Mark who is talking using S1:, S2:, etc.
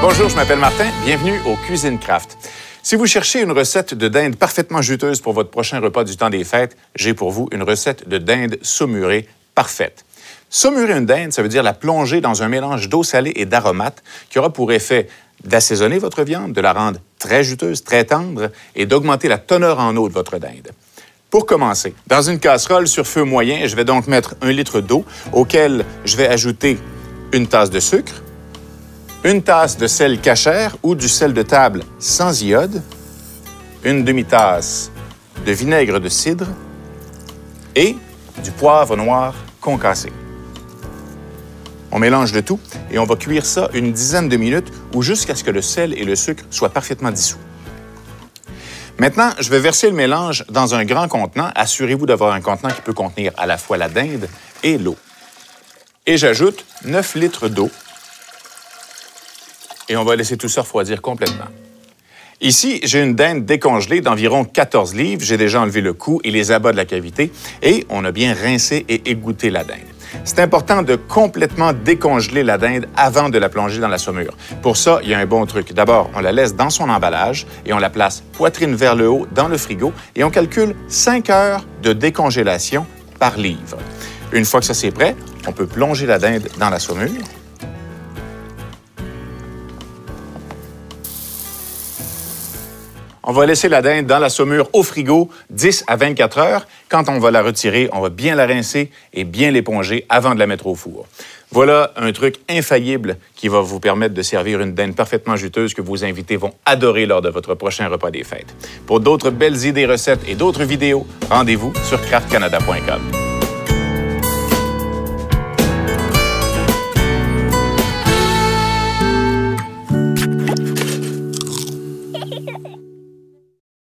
S1: Bonjour, je m'appelle Martin. Bienvenue au Cuisine Craft. Si vous cherchez une recette de dinde parfaitement juteuse pour votre prochain repas du temps des fêtes, j'ai pour vous une recette de dinde saumurée parfaite. Saumurer une dinde, ça veut dire la plonger dans un mélange d'eau salée et d'aromates qui aura pour effet d'assaisonner votre viande, de la rendre très juteuse, très tendre et d'augmenter la teneur en eau de votre dinde. Pour commencer, dans une casserole sur feu moyen, je vais donc mettre 1 litre d'eau auquel je vais ajouter une tasse de sucre, une tasse de sel cachère ou du sel de table sans iode, une demi-tasse de vinaigre de cidre et du poivre noir concassé. On mélange le tout et on va cuire ça une dizaine de minutes ou jusqu'à ce que le sel et le sucre soient parfaitement dissous. Maintenant, je vais verser le mélange dans un grand contenant. Assurez-vous d'avoir un contenant qui peut contenir à la fois la dinde et l'eau. Et j'ajoute 9 litres d'eau. Et on va laisser tout ça refroidir complètement. Ici, j'ai une dinde décongelée d'environ 14 livres. J'ai déjà enlevé le cou et les abats de la cavité et on a bien rincé et égoutté la dinde. C'est important de complètement décongeler la dinde avant de la plonger dans la saumure. Pour ça, il y a un bon truc. D'abord, on la laisse dans son emballage et on la place poitrine vers le haut dans le frigo et on calcule 5 heures de décongélation par livre. Une fois que ça c'est prêt, on peut plonger la dinde dans la saumure. On va laisser la dinde dans la saumure au frigo 10 à 24 heures. Quand on va la retirer, on va bien la rincer et bien l'éponger avant de la mettre au four. Voilà un truc infaillible qui va vous permettre de servir une dinde parfaitement juteuse que vos invités vont adorer lors de votre prochain repas des fêtes. Pour d'autres belles idées, recettes et d'autres vidéos, rendez-vous sur craftcanada.com.